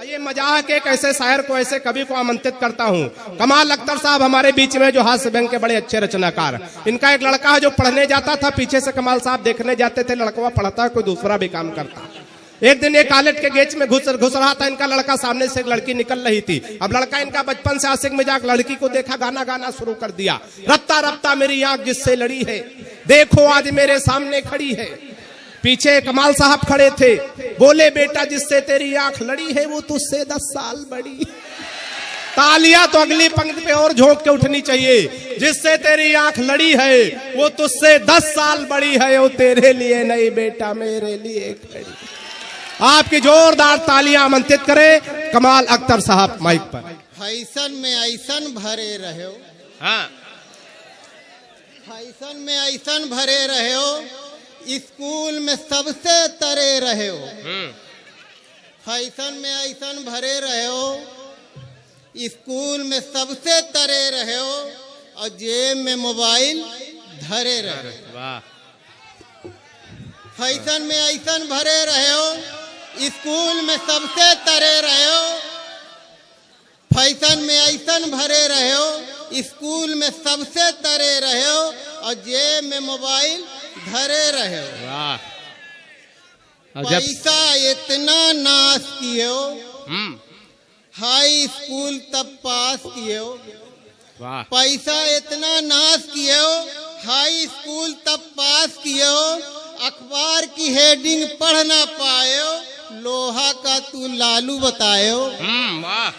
ये मजाक एक ऐसे शायर को, ऐसे कवि को आमंत्रित करता हूँ। कमाल अख्तर साहब हमारे बीच में, जो हास्य व्यंग के बड़े अच्छे रचनाकार। इनका एक लड़का है जो पढ़ने जाता था, पीछे से कमाल साहब देखने जाते थे, लड़का पढ़ता कोई दूसरा भी काम करता। एक दिन ये कॉलेज के गेट में घुस रहा था इनका लड़का, सामने से एक लड़की निकल रही थी। अब लड़का इनका बचपन से आशिक मिजाज, लड़की को देखा, गाना गाना शुरू कर दिया। रफ्ता रफ्ता मेरी आंख जिससे लड़ी है, देखो आज मेरे सामने खड़ी है। पीछे कमाल साहब खड़े थे, बोले बेटा जिससे तेरी आंख लड़ी है वो तुझसे 10 साल बड़ी। तालियां तो अगली पंक्ति पे और झोंक के उठनी चाहिए। जिससे तेरी आंख लड़ी है वो तुझसे 10 साल बड़ी है, वो तेरे लिए नहीं बेटा मेरे लिए खड़ी। आपकी जोरदार तालियां आमंत्रित करें कमाल अख्तर साहब माइक पर। फैशन में ऐसन भरे रहे हो, हाँ, फैशन में ऐसन भरे रहे हो, स्कूल में सबसे तरे रहे हो। फैशन में ऐसन भरे रहे हो, स्कूल में सबसे तरे रहे हो, और जेब में मोबाइल धरे रहे हो। वाह। फैशन में ऐसन भरे रहे हो, स्कूल में सबसे तरे रहे हो। फैशन में ऐसन भरे रहे हो, स्कूल में सबसे तरे रहे हो, और जेब में मोबाइल धरे रहे हो। वाह। पैसा इतना नाश किए हो, हाई स्कूल तब पास किए हो। वाह। पैसा इतना नाश किए हो, हाई स्कूल तब पास किए हो। अखबार की हेडिंग पढ़ ना पाए हो, लोहा का तू लालू बताए हो। वाह।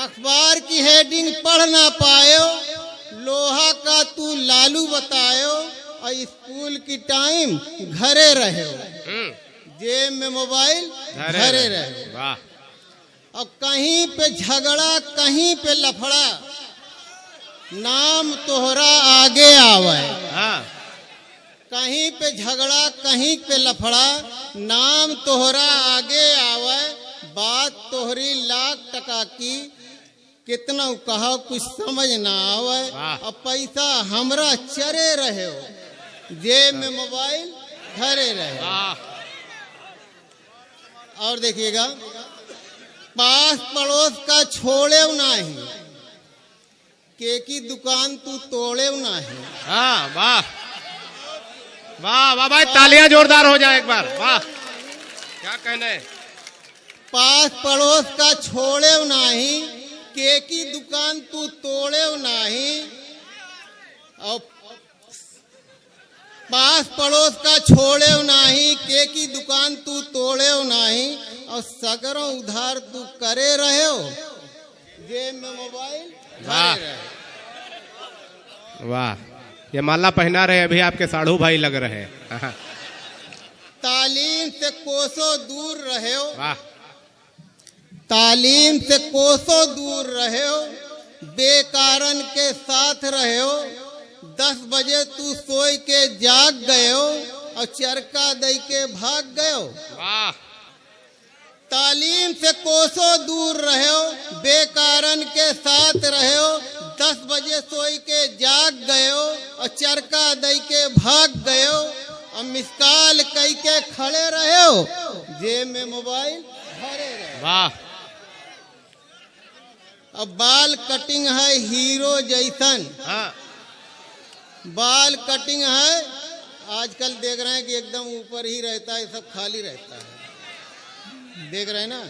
अखबार की हेडिंग पढ़ ना पाए हो, लोहा का तू लालू बताए हो, और स्कूल की टाइम घरे रहे हो, जेब में मोबाइल घरे रहे हो। वाह। और कहीं पे झगड़ा कहीं पे लफड़ा, नाम तोहरा आगे आवे। हाँ। कहीं पे झगड़ा कहीं पे लफड़ा, नाम तोहरा आगे आवे। बात तोहरी लाख टका की, कितना कहा कुछ समझ ना आवे। और पैसा हमरा चरे रहे हो, जेब में मोबाइल धरे रहे हो। और देखिएगा, पास पड़ोस का छोड़े नहीं, के की दुकान तू तोड़े नहीं। हाँ। वाह वाह वाह भाई, तालियां जोरदार हो जाए एक बार। वाह, क्या कहने। पास पड़ोस का छोड़े नहीं, के की दुकान तू तोड़े नहीं। और पास पड़ोस का छोड़े नहीं, के की दुकान तू तोड़े नहीं। और सगरों उधार तू करे रहे हो, जेब में मोबाइल धरे रहे हो। वाह, ये माला पहना रहे अभी आपके साढ़ू भाई लग रहे हैं। तालीम से कोसों दूर रहे हो। वाह। तालीम से कोसों दूर रहे हो, बेकारण के साथ रहे हो। 10 बजे तू सोई के जाग गए हो, और चरका दई के भाग गए हो। वाह। तालीम से कोसों दूर रहे हो, बेकारण के साथ रहे हो। 10 बजे सोई के जाग गए हो, और चरका दई के भाग गए हो। और मिसकाल कई के खड़े रहे हो, जेब में मोबाइल भरे रहे। वाह। अब बाल कटिंग है हीरो जैसन। हाँ। बाल कटिंग है, आजकल देख रहे हैं कि एकदम ऊपर ही रहता है, सब खाली रहता है, देख रहे हैं ना।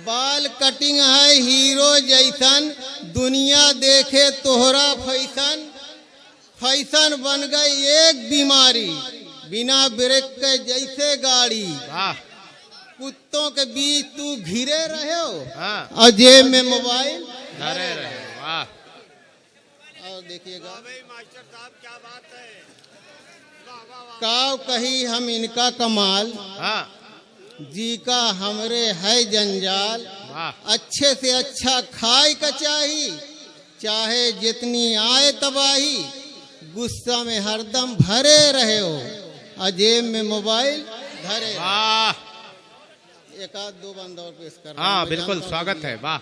बाल कटिंग है हीरो जैसन, दुनिया देखे तोहरा फैशन। फैशन बन गई एक बीमारी, बिना ब्रेक के जैसे गाड़ी। वाह। कुत्तों के बीच तू घिरे रहे हो, हाँ। और जेब में मोबाइल धरे रहे। वाह। और देखिएगा, मास्टर साहब क्या बात है। काव कही हम इनका कमाल, हाँ। जी का हमरे है जंजाल। वाह। अच्छे से अच्छा खाए का चाही, चाहे जितनी आए तबाही। गुस्सा में हरदम भरे रहे हो, और जेब में मोबाइल धरे। वाह। एक आध दो बंद और पेश कर। हाँ बिल्कुल, स्वागत है। वाह।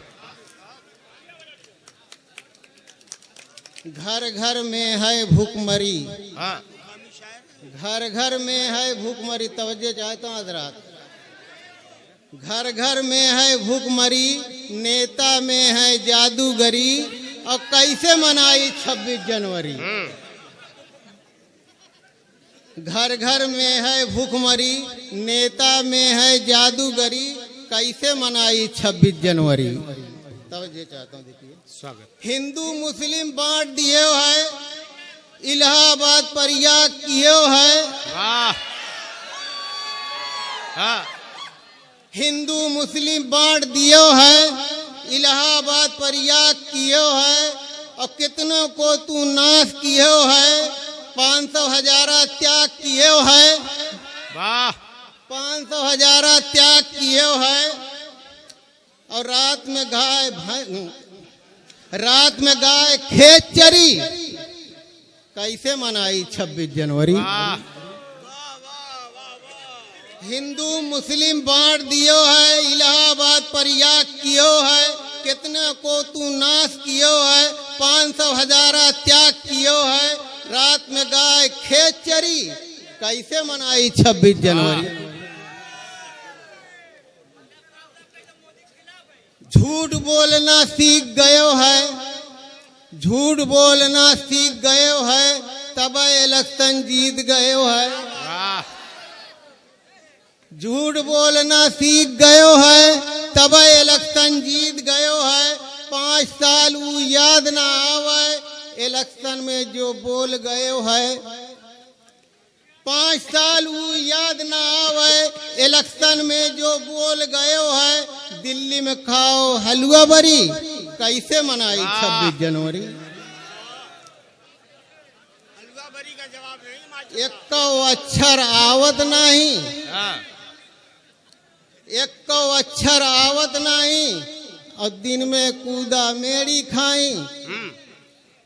घर घर में है भूखमरी। हाँ। घर घर में है भूखमरी। तवज्जो चाहता हूँ हजरात, घर घर में है भूखमरी, नेता में है जादूगरी, और कैसे मनाई 26 जनवरी। घर घर में है भूखमरी, नेता में है जादूगरी, कैसे मनाई 26 जनवरी। तब ये चाहता हूँ, देखिए स्वागत। हिंदू मुस्लिम बांट दिए है, इलाहाबाद पर याद किए है। वाह। हाँ। हिंदू मुस्लिम बांट दियो है, इलाहाबाद पर याद कियो है, और कितनों को तू नाश कियो है, 500 हजारा त्याग कियो है। वाह। 500 हजारा त्याग कियो है, और रात में गाय खेत चरी, कैसे मनाई 26 जनवरी। वाह। हिंदू मुस्लिम बांट दियो है, इलाहाबाद पर याद कियो है, कितने को तू नाश कियो है, 500 हजारा त्याग कियो है, रात में गाय खेत चरी, कैसे मनाई 26 जनवरी। झूठ बोलना सीख गयो है, झूठ बोलना सीख गयो है, तब इलेक्शन जीत गयो है। वाह। झूठ बोलना सीख गयो है, तब इलेक्शन जीत गयो है। 5 साल वो याद ना आवे, इलेक्शन में जो बोल गयो है। 5 साल वो याद ना आवे, इलेक्शन में जो बोल गयो है। दिल्ली में खाओ हलवा बरी, कैसे मनाई 26 जनवरी। हलवा बरी का जवाब नहीं। एक को अक्षर आवत नहीं, एक को अक्षर आवत नहीं, और दिन में कूदा मेरी खाई।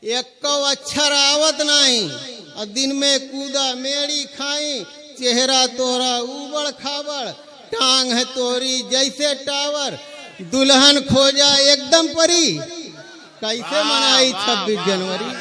एक को अक्षर आवत नहीं, और दिन में कूदा मेरी खाई। चेहरा तोरा उबड़ खाबड़, टांग है तोरी जैसे टावर, दुल्हन खोजा एकदम परी, कैसे मनाई 26 जनवरी।